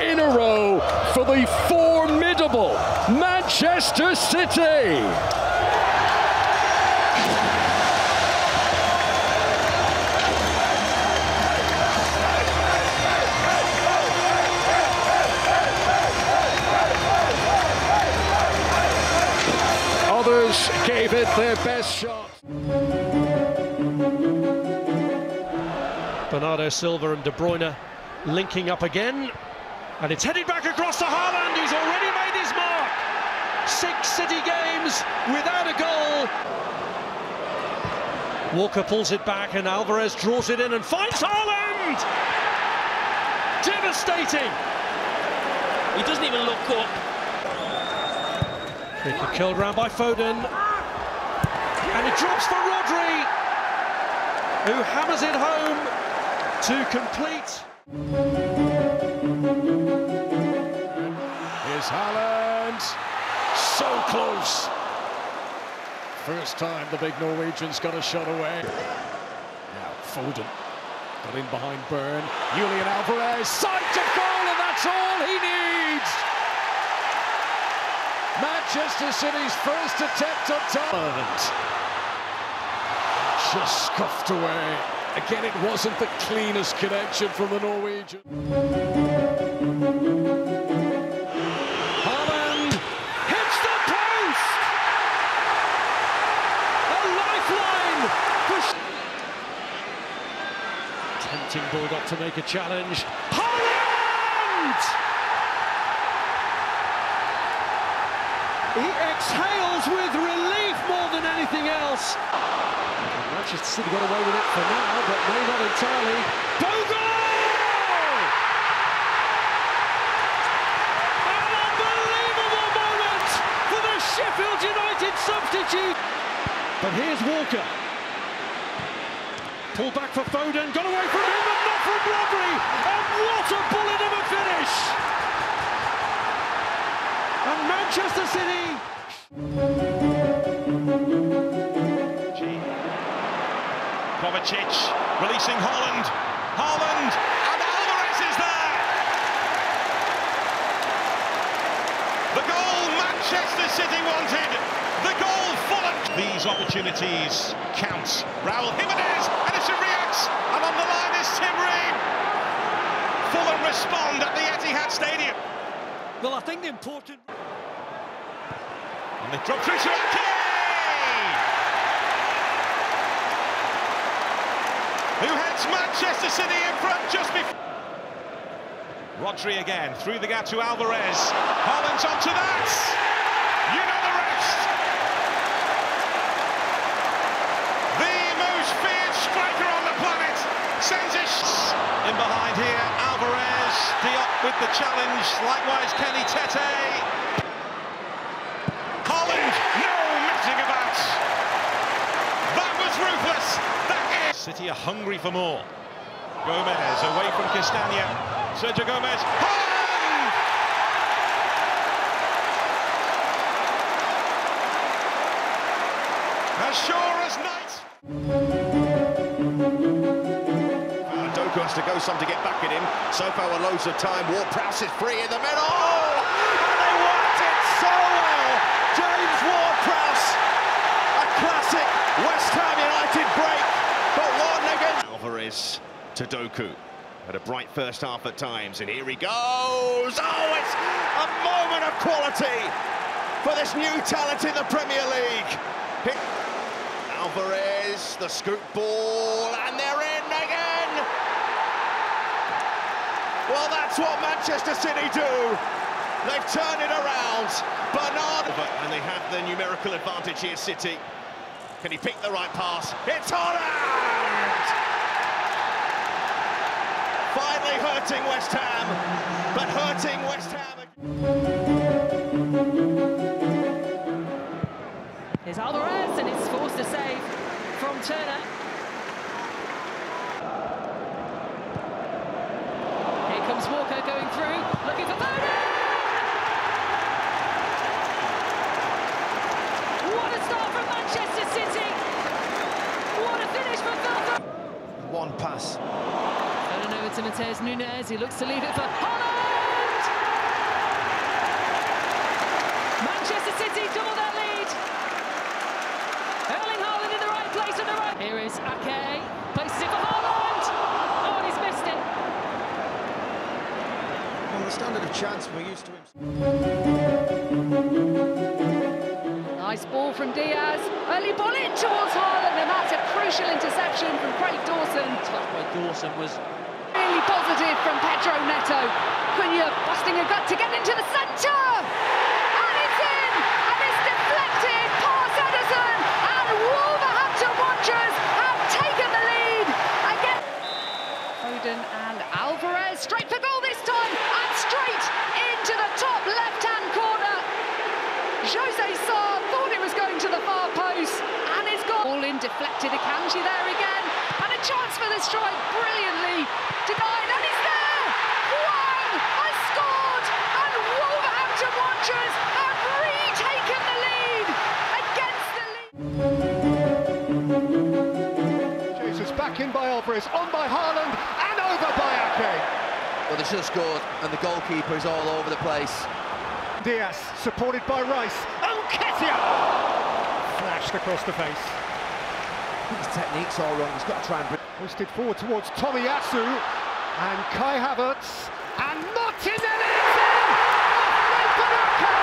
in a row for the formidable Manchester City. Others gave it their best shot. Bernardo Silva and De Bruyne linking up again, and it's headed back across to Haaland, who's already made his mark. 6 City games without a goal. Walker pulls it back and Alvarez draws it in and finds Haaland! Devastating! He doesn't even look up. Kick killed round by Foden, and it drops for Rodri, who hammers it home to complete. Here's Haaland, so close. First time the big Norwegian's got a shot away. Now Foden got in behind Burn. Julian Alvarez, sight of goal, and that's all he needs. Manchester City's first attempt on top. Just scuffed away. Again, it wasn't the cleanest connection from the Norwegian. Haaland hits the post! A lifeline! Tempting Bulldog to make a challenge. Haaland! He exhales with relief more than anything else. Manchester City got away with it for now, but may not entirely. Bogle! An unbelievable moment for the Sheffield United substitute. But here's Walker. Pulled back for Foden, got away from him and not from Rodri. And what a bullet of a finish! And Manchester City. Kovacic releasing Haaland, and Alvarez is there! The goal Manchester City wanted, the goal Fulham. These opportunities count. Raul Jimenez, Edison reacts, and on the line is Tim Ream. Fulham respond at the Etihad Stadium. Well, I think the important... And they drop through to Ake! Who heads Manchester City in front just before. Rodri again, through the gap to Alvarez. Haaland's onto that! You know the rest! The most feared striker on the planet sends it in behind here. Alvarez, Diop with the challenge, likewise Kenny Tete. Haaland, no messing about! That was ruthless! That is... City are hungry for more. Gomez away from Castagna. Sergio Gomez. Haaland! As sure as night. Doku has to go some to get back at him. So far with loads of time. Ward-Prowse is free in the middle. Oh! And they worked it so well. James Ward-Prowse. A classic West Ham United break. But one against Alvarez to Doku. Had a bright first half at times, and here he goes! Oh, it's a moment of quality for this new talent in the Premier League. Alvarez, the scoop ball, and they're in again! Well, that's what Manchester City do. They've turned it around. Bernardo, and they have the numerical advantage here, City. Can he pick the right pass? It's Haaland! Finally hurting West Ham, but hurting West Ham. Here's Alvarez, and it's forced a save from Turner. Here comes Walker going through, looking for Foden! What a start from Manchester City! What a finish for Foden! One pass. Foden over to Matheus Nunes, he looks to leave it for Haaland! Manchester City double their lead. Erling Haaland in the right place at the right. Here is Ake, places it for Haaland. Oh, and he's missed it. On the standard of chance we're used to him. Nice ball from Diaz. Early ball in towards Haaland, and that's a crucial interception from Craig Dawson. Touch by Dawson was Really positive from Pedro Neto. Cunha busting a gut to get into the centre. And it's in! And it's deflected past Ederson. And Wolverhampton Wanderers have taken the lead. Again, Foden and Alvarez straight for goal this time. And straight into the top left-hand corner. Jose Sarr thought it was going to the far post. And it's gone. All in, deflected. Akanji there again. And a chance for the strike. Brilliantly denied. And it's there! Hwang has scored! And Wolverhampton Wanderers have retaken the lead against the lead. Jesus back in by Alvarez, on by Haaland, and over by Ake. Well, they should have scored, and the goalkeeper is all over the place. Diaz, supported by Rice. Nketiah! Flashed across the face. His technique's all wrong. He's got to try and bring. Hoisted forward towards Tomiyasu, and Kai Havertz, and Martinelli! It's in! Nathan Ake!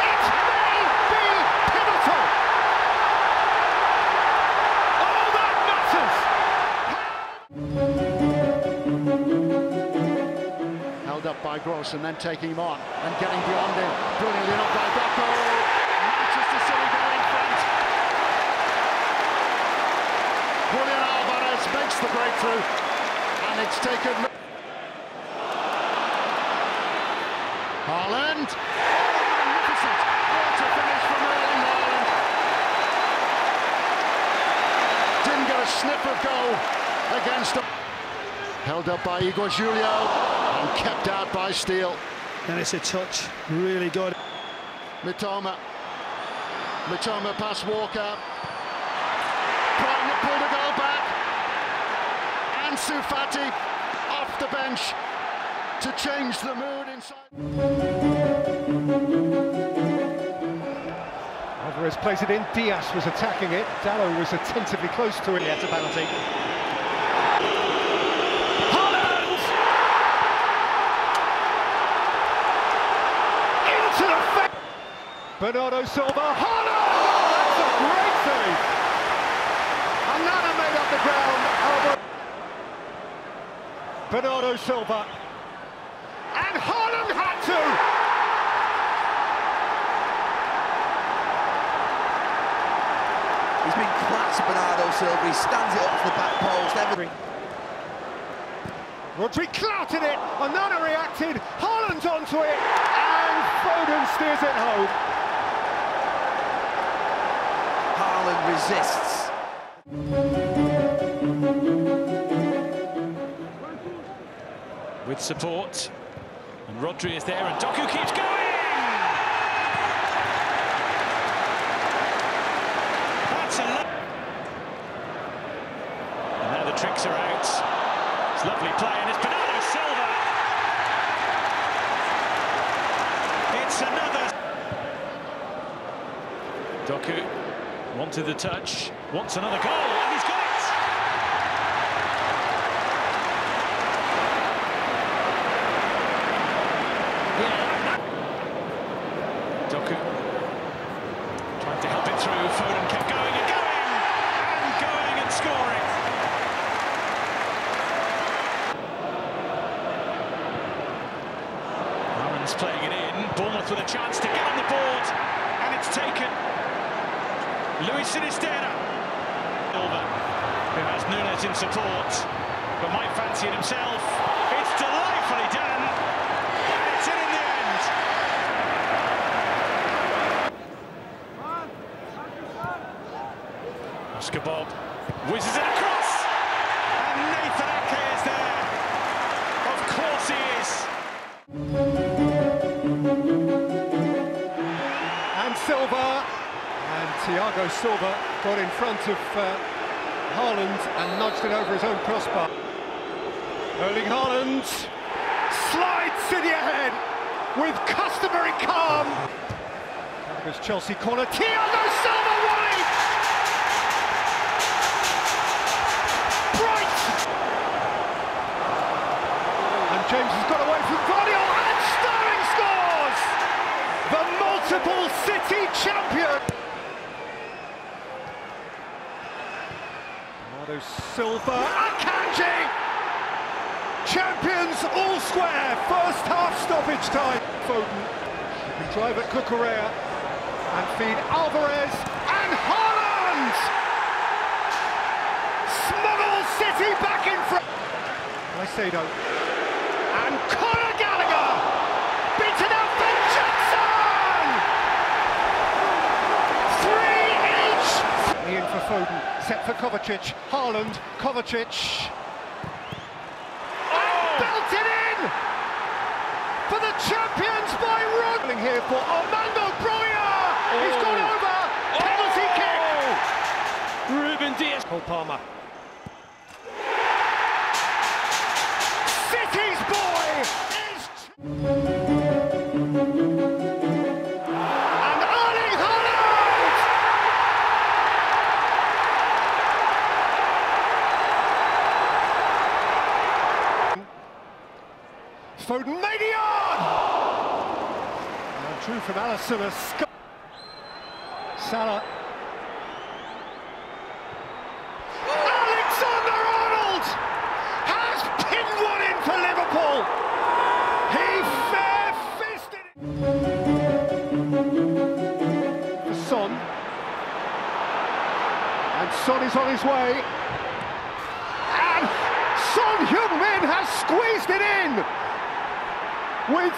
It may be pivotal! Oh, that matters! Held up by Gross, and then taking him on, and getting beyond him. Brilliantly enough by Bacco! Manchester City go in front! Julian Alvarez makes the breakthrough, and it's taken. Haaland! Oh, magnificent! What a finish from Erling Haaland! Didn't get a sniff of goal against him. Held up by Igor Julio, and kept out by Steele. And it's a touch, really good. Mitoma past Walker. Brighton have pulled a goal back. Ansu Fati off the bench to change the mood inside. Alvarez plays it in. Diaz was attacking it. Dalot was attentively close to it. Yeah, it's a penalty. Haaland! Into the face! Bernardo Silva. Haaland! That's a great save! Another made up the ground. Bernardo Silva. And Haaland had to! He's been class, Bernardo Silva. He stands it up to the back post. Rodri clouted it. Onana reacted. Haaland onto it. And Foden steers it home. Haaland resists. with support. And Rodri is there, and Doku keeps going! That's a lot. And now the tricks are out. It's lovely play, and it's Bernardo Silva. It's another. Doku wanted the touch, wants another goal, and he's got it! Doku trying to help it through. Foden kept going and going and scoring. Aaron's playing it in. Bournemouth with a chance to get on the board, and it's taken. Luis Sinisterra, who has Nunes in support, but might fancy it himself. It's delightfully done, and it's in the end. Oscar Bob whizzes it across, and Nathan Ake is there. Of course he is. And Silva, and Thiago Silva got in front of Haaland and nudged it over his own crossbar. Erling Haaland slides City ahead with customary calm. Here's Chelsea corner, Thiago Silva wide! Bright! And James has got away from Guardiola, and Sterling scores! The multiple City champion! Bernardo Silva, Akanji! Champions all square, first half stoppage time. Foden can drive at Cucurella and feed Alvarez and Haaland! Smuggles City back in front. Caicedo and Conor Gallagher beaten out for Jackson! 3 each! Ian for Foden, set for Kovacic, Haaland, Kovacic. Belted in for the champions by Rodri here for Armando Broja. He's gone over. Penalty kick. Ruben Dias. Cole Palmer. City's boy is. And Erling Haaland. Foden made it on! And drew from Alisson. Salah. Alexander-Arnold has pinned one in for Liverpool. He fair-fisted it. For Son. And Son is on his way. And Son Heung-min has squeezed it in. With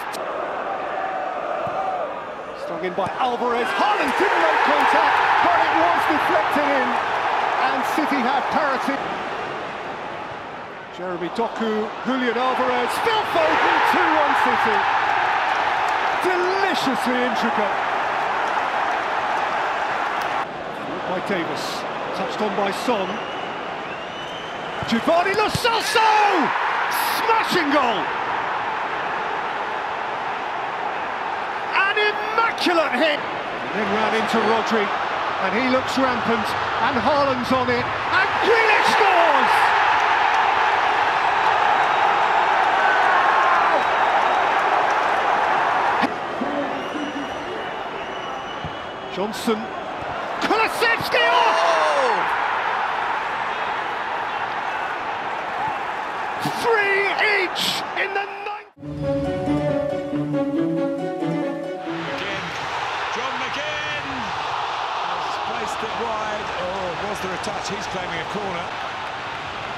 strung in by Alvarez, Haaland didn't make contact, but it was deflected in, and City have parity. Jeremy Doku, Julian Alvarez, Phil Foden, 2-1 City. Deliciously intricate. By Davis, touched on by Son. Giovanni Lo Celso! Smashing goal! Immaculate hit, and then ran into Rodri, and he looks rampant, and Haaland's on it, and Grealish scores! Johnson, Kulusevski, oh! 3 each in the 9th. It wide, or was there a touch? He's claiming a corner.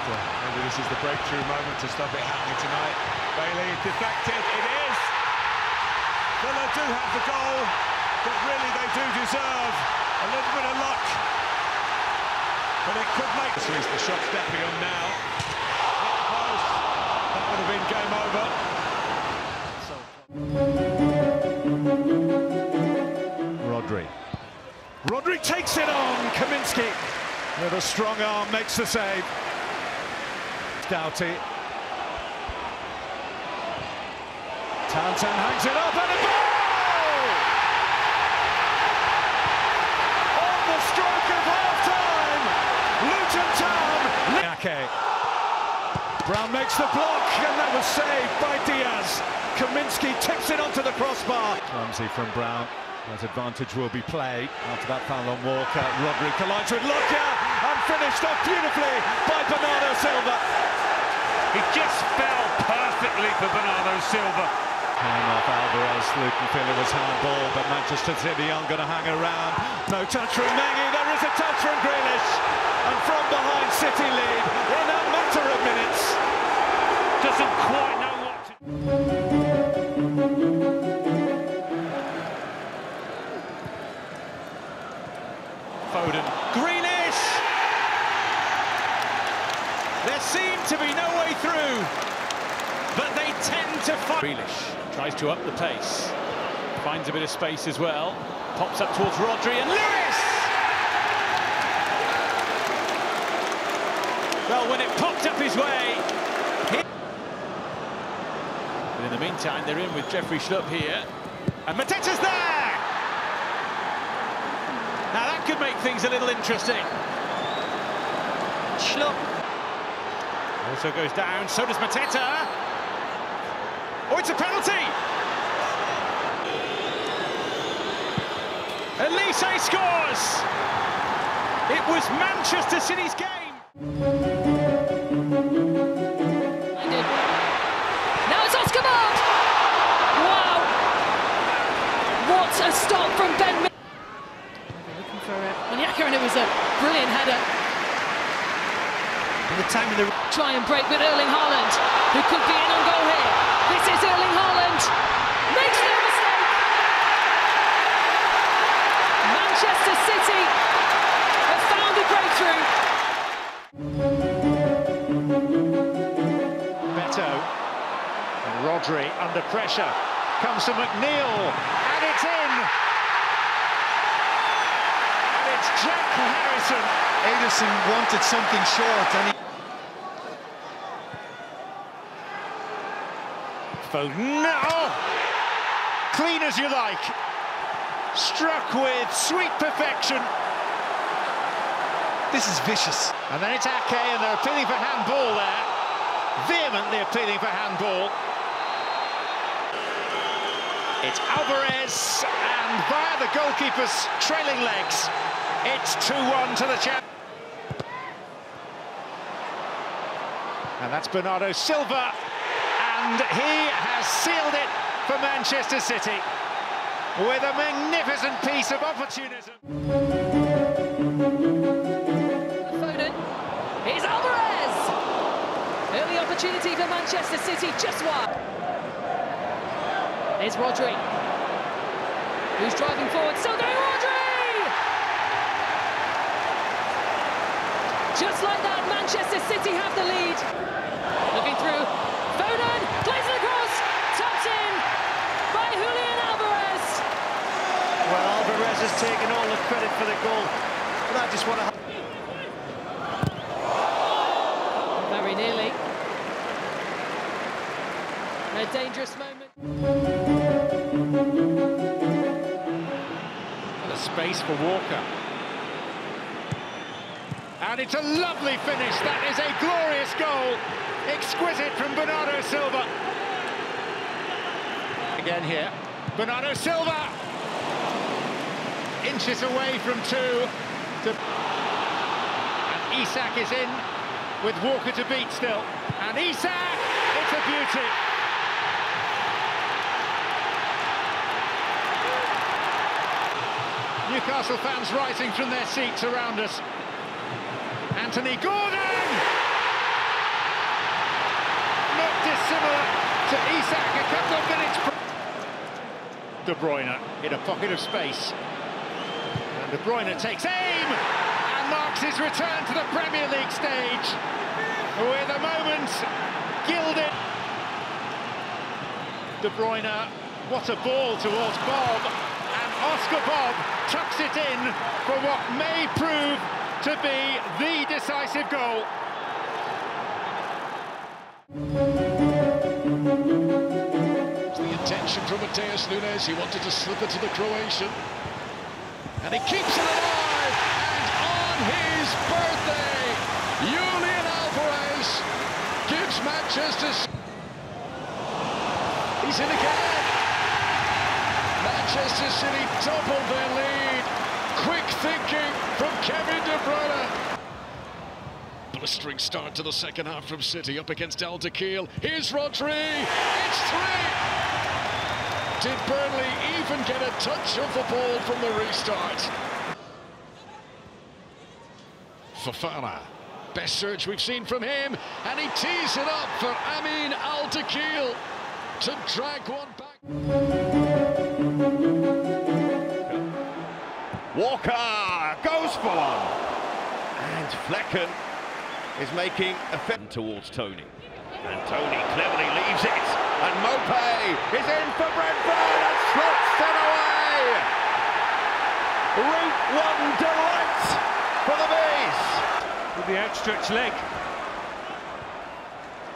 Maybe this is the breakthrough moment to stop it happening tonight. Bailey deflected, it is! Villa do have the goal, but really they do deserve a little bit of luck. But it could make... The shot's definitely on now. Hit the post, that would have been game over. Rodri takes it on. Kaminski with a strong arm makes the save. Doughty. Townsend hangs it up and a goal! On the stroke of half-time, Luton Town. Ake. Brown makes the block and that was saved by Diaz. Kaminski tips it onto the crossbar. Clumsy from Brown. That advantage will be played after that foul on Walker. Rodri collides with Luka and finished off beautifully by Bernardo Silva. He just fell perfectly for Bernardo Silva. Came off Alvarez. Luton feel it was handball, but Manchester City aren't going to hang around. No touch from Mengi. There is a touch from Grealish, and from behind City lead in a matter of minutes. Doesn't quite know what to do. Foden. Grealish! There seemed to be no way through, but they tend to fight. Grealish tries to up the pace, finds a bit of space as well, pops up towards Rodri and Lewis! Well, when it popped up his way, but in the meantime, they're in with Jeffrey Schlupp here, and Mateta's there! Now that could make things a little interesting. Schlupp also goes down, so does Mateta. Oh, it's a penalty! Elise scores! It was Manchester City's game! Now it's Oscar Bob! Wow! What a stop from Ben. Looking for Onyeka, and it was a brilliant header. And the time of the Try and break with Erling Haaland, who could be in on goal here. This is Erling Haaland. Makes no mistake. Manchester City have found a breakthrough. Beto and Rodri under pressure. Comes to McNeil, and it's in. And it's Jack Harrison. Ederson wanted something short, and Foden, oh! Clean as you like. Struck with sweet perfection. this is vicious. And then it's Ake, and they're appealing for handball there. Vehemently appealing for handball. It's Alvarez, and via the goalkeeper's trailing legs, it's 2-1 to the champ. And that's Bernardo Silva, and he has sealed it for Manchester City with a magnificent piece of opportunism. Foden, here's Alvarez. Early opportunity for Manchester City, just one. Here's Rodri, who's driving forward. So there, Rodri! Just like that, Manchester City have the lead. Looking through, Foden plays it across, tapped in by Julian Alvarez. Well, Alvarez has taken all the credit for the goal, but I just want to... Very nearly. A dangerous moment. And a space for Walker. And it's a lovely finish. That is a glorious goal. Exquisite from Bernardo Silva. Again here. Bernardo Silva. Inches away from two. And Isak is in with Walker to beat still. And Isak, it's a beauty. Newcastle fans rising from their seats around us. Anthony Gordon! Not dissimilar to Isak a couple of minutes. De Bruyne in a pocket of space. And De Bruyne takes aim and marks his return to the Premier League stage with a moment gilded. De Bruyne, what a ball towards Bob. And Oscar Bob tucks it in for what may prove to be the decisive goal. The intention from Mateus Nunes, he wanted to slip it to the Croatian. And he keeps it alive, and on his birthday, Julian Alvarez gives Manchester... He's in again. Manchester City doubled their lead. Quick thinking from Kevin De Bruyne. Blistering start to the second half from City up against Al Dakhil. Here's Rodri. It's 3. Did Burnley even get a touch of the ball from the restart? Fofana. Best surge we've seen from him. And he tees it up for Amin Al Dakhil to drag one back. Walker goes for one, and Flecken is making a fit towards Tony, and Tony cleverly leaves it, and Mopé is in for Brentford and slots it away. Route 1 delight for the Bees. With the outstretched leg.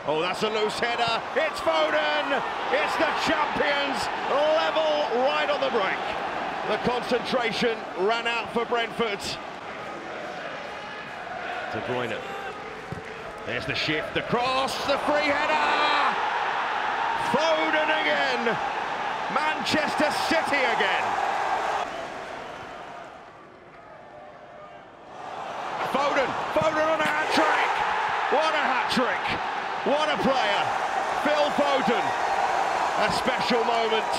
Oh, that's a loose header. It's Foden. It's the champions level right on the break. The concentration ran out for Brentford. De Bruyne. There's the shift, the cross, the free header! Foden again! Manchester City again! Foden on a hat-trick! What a hat-trick! What a player! Phil Foden! A special moment.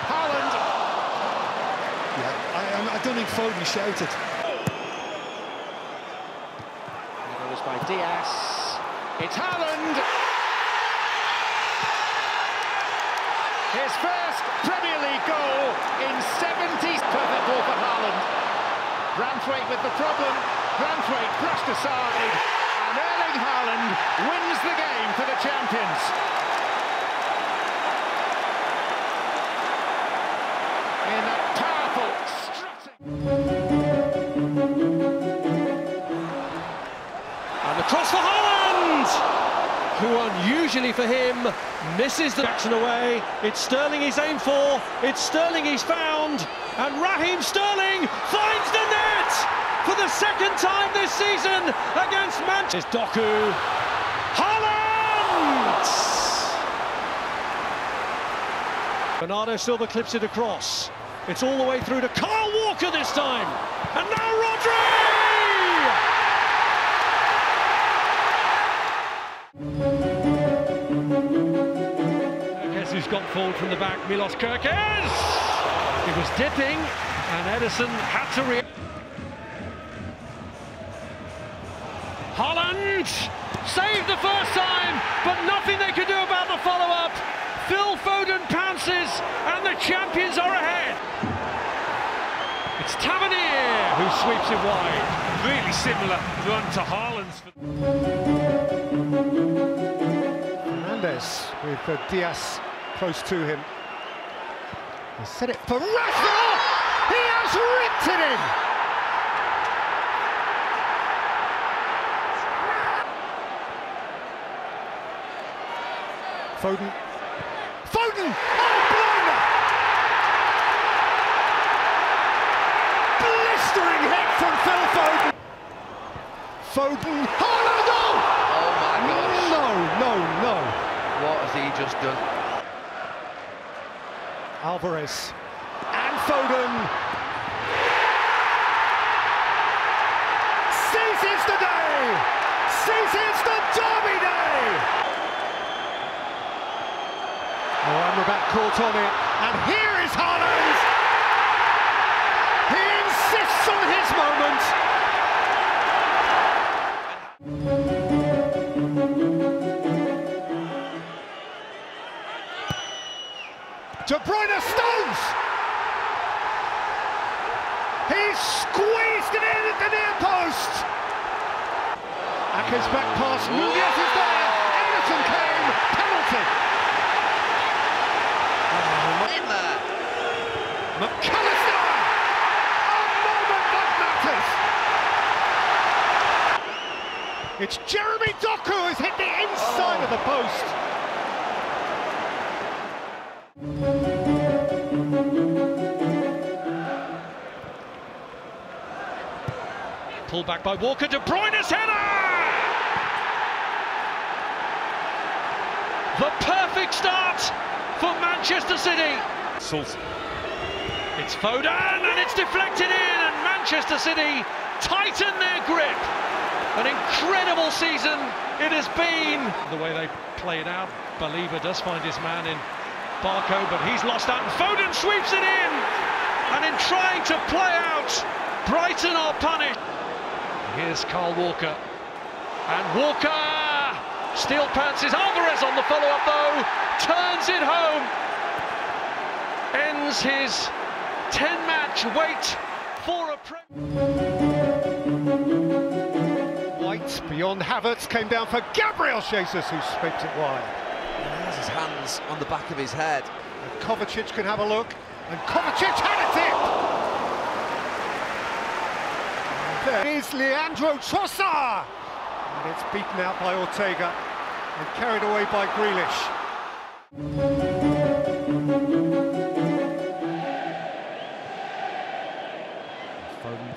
Haaland! Yeah, I don't think Foden shouted. It was by Diaz. It's Haaland! His first Premier League goal in 70s. Perfect ball for Haaland. Branthwaite with the problem. Branthwaite brushed aside. And Erling Haaland wins the game for the champions. In a powerful, strutting. And the cross for Haaland, who unusually for him misses the action away. It's Sterling he's aimed for, it's Sterling he's found, and Raheem Sterling finds the net for the second time this season against Manchester. It's Doku. Haaland! Bernardo Silva clips it across. It's all the way through to Kyle Walker this time, and now Rodri! Who's got forward from the back, Milos Kerkez! He was dipping, and Ederson had to react. Haaland saved the first time, but nothing they could do about the follow-up. Phil Foden pounces, and the champions are ahead. It's Tavernier who sweeps it wide. Really similar run to Haaland's. Fernandes with Diaz close to him. He set it for Rashford! He has ripped it in! Foden. Foden! Oh, blinder! Blistering hit from Phil Foden! Foden. Haaland! Oh my gosh. No. What has he just done? Alvarez and Foden seizes the day, seizes the derby day. Oh, Amrabat caught on it, and here is Haaland. He insists on his moment. De Bruyne stones! He's squeezed it in at the near post! Ake's back pass, Nunez is there! Ederson came, penalty! In there! McAllister! A moment that matters! It's Jeremy Doku who's hit the inside of the post! Pulled back by Walker, De Bruyne's header! The perfect start for Manchester City. It's Foden, and it's deflected in, and Manchester City tighten their grip. An incredible season it has been. The way they play it out, Believer does find his man in Barco, but he's lost out, and Foden sweeps it in. And in trying to play out, Brighton are punished. Here's Kyle Walker, and Walker still pounces. Alvarez on the follow-up though, turns it home, ends his 10-match wait for a White beyond Havertz came down for Gabriel Jesus, who scraped it wide. He has his hands on the back of his head. And Kovacic can have a look, and Kovacic had a tip! There is Leandro Trossard! And it's beaten out by Ortega and carried away by Grealish. Foden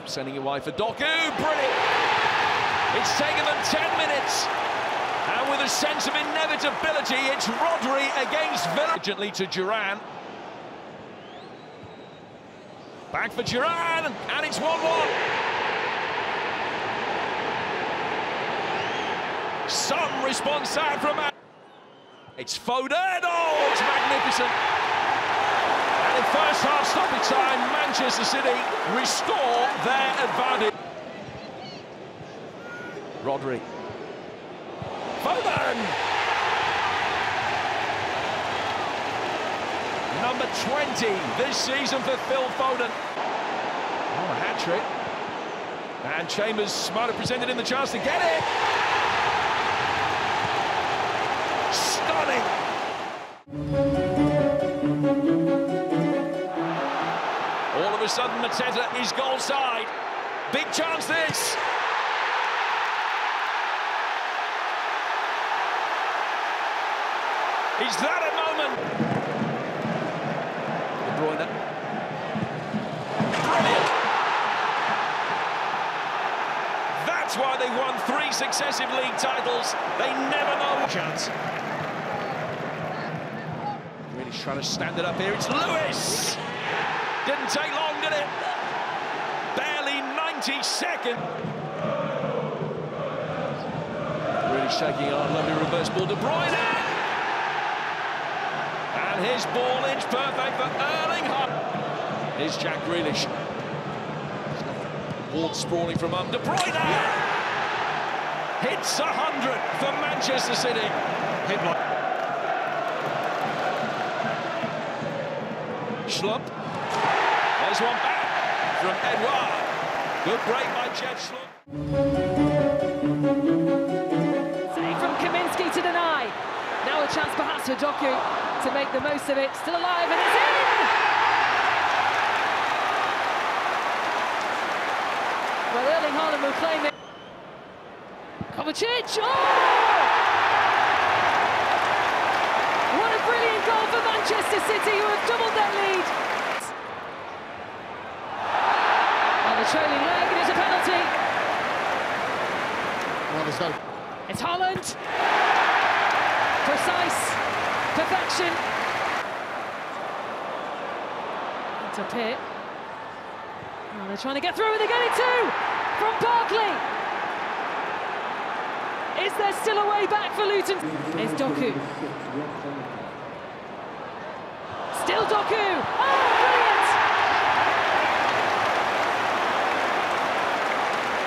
sending it wide for Doku, brilliant! It's taken them 10 minutes, and with a sense of inevitability, it's Rodri against Villa. Urgently to Duran. Back for Duran, and it's 1-1. Some response out from... It's Foden, oh, it's magnificent. And in first half stoppage time, Manchester City restore their advantage. Rodri. Foden! Number 20 this season for Phil Foden. Oh, a hat-trick. And Chambers might have presented him the chance to get it. Stunning! All of a sudden, Mateta is goal side. Big chance this. Is that a moment? De Bruyne. Brilliant! That's why they won 3 successive league titles. They never know. Chance. Really trying to stand it up here. It's Lewis! Didn't take long, did it? Barely 90 seconds. Really shaking our lovely reverse ball. De Bruyne! And his ball inch perfect for Erling Haaland. Here's Jack Grealish. Ball sprawling from De Bruyne! Hits 100 for Manchester City. Hit like Schlupp. There's one back from Edouard. Good break by Jed Schlupp. Save from Kaminski to deny. Now a chance perhaps for Doku to make the most of it. Still alive, and it's in! Well, Erling Haaland will claim it. Kovacic! Oh! What a brilliant goal for Manchester City, who have doubled their lead. On the trailing leg, it is a penalty. Well, there's no... It's Haaland. Precise. Perfection. Into Pitt. Oh, they're trying to get through, and they get it too! From Barkley. Is there still a way back for Luton? It's Doku. Still Doku. Oh, brilliant!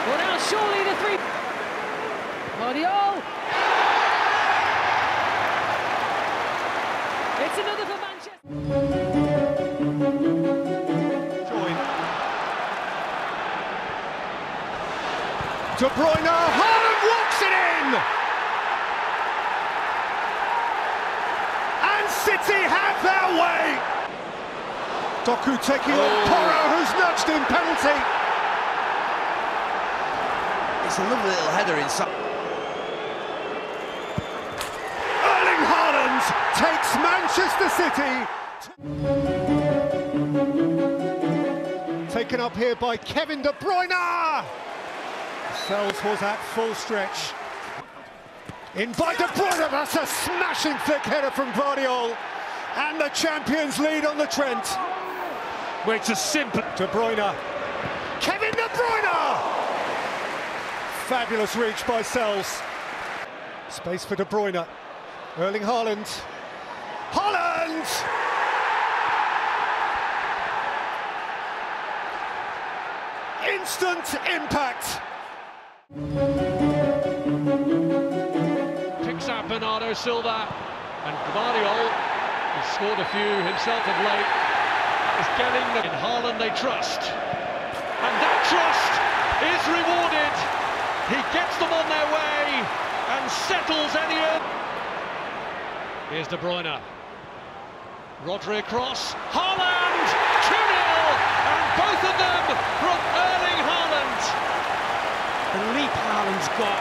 Well, now surely the three. Guardiola. It's another for Manchester. Join. De Bruyne, Haaland walks it in! And City have their way! Doku taking on Porro, who's nudged in, penalty! It's a lovely little header inside. Erling Haaland takes Manchester City! Taken up here by Kevin De Bruyne! Sells was at full stretch. In by De Bruyne, that's a smashing thick header from Guardiola. And the champions lead on the Trent. Well, it's a simple... De Bruyne. Kevin De Bruyne! Fabulous reach by Sells. Space for De Bruyne. Erling Haaland. Haaland! Instant impact. Picks out Bernardo Silva, and Guardiola has scored a few himself of late. Is getting them in Haaland they trust, and that trust is rewarded. He gets them on their way and settles any. Here's De Bruyne. Rodri across. Haaland 2-0, and both of them from Erling Haaland. The leap Haaland's got.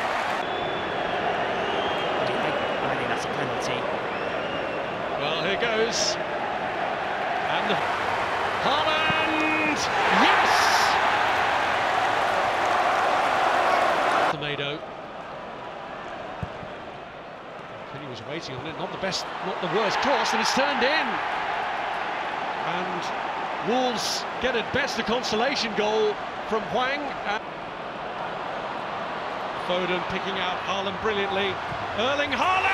I think that's a penalty. Well, goes. And Haaland! Yes! Tomato. Kenny was waiting on it, not the best, not the worst cross, and it's turned in. And Wolves get at best a consolation goal from Hwang. Foden picking out Haaland brilliantly. Erling Haaland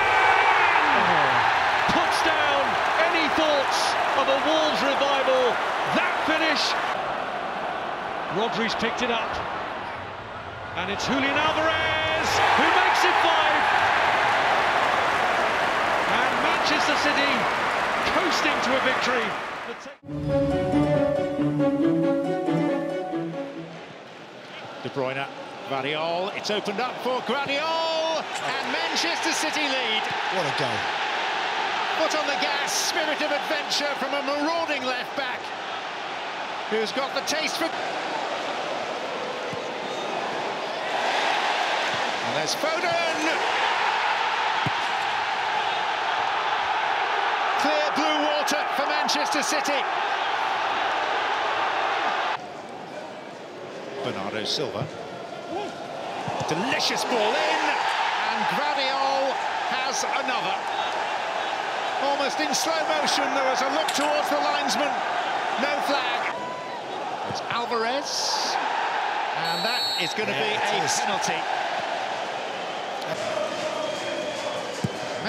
puts down any thoughts of a Wolves revival. That finish. Rodri's picked it up. And it's Julian Alvarez who makes it 5. And Manchester City coasting to a victory. De Bruyne, Gvardiol, it's opened up for Gvardiol, and Manchester City lead. What a goal. Foot on the gas, spirit of adventure from a marauding left-back who's got the taste for... And there's Foden! Clear blue water for Manchester City. Bernardo Silva. Delicious ball in, and Gvardiol has another. Almost in slow motion, there was a look towards the linesman. No flag. It's Alvarez, and that is going to be a penalty.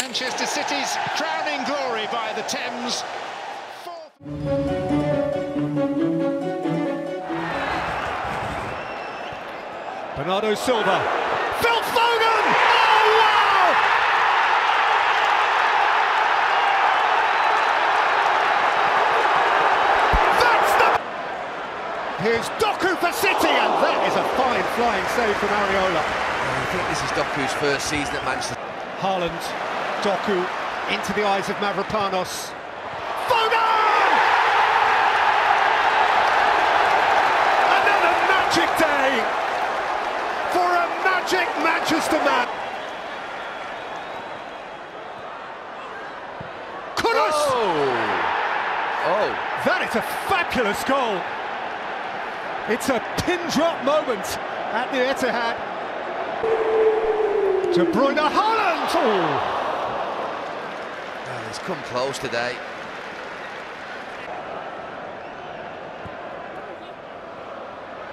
Manchester City's crowning glory by the Thames. Bernardo Silva. Phil Foden! Oh, wow! That's the... Here's Doku for City, and that is a fine flying save from Areola. I think this is Doku's first season at Manchester. Haaland, Doku into the eyes of Mavropanos. Foden! Another magic day for a magic Manchester man. Kudus! Oh! That is a fabulous goal. It's a pin drop moment at the Etihad. De Bruyne, Haaland! Well, he's come close today.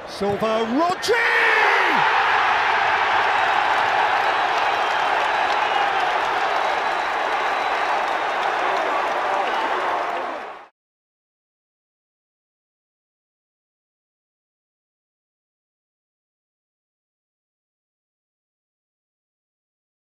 Silva, Rodri!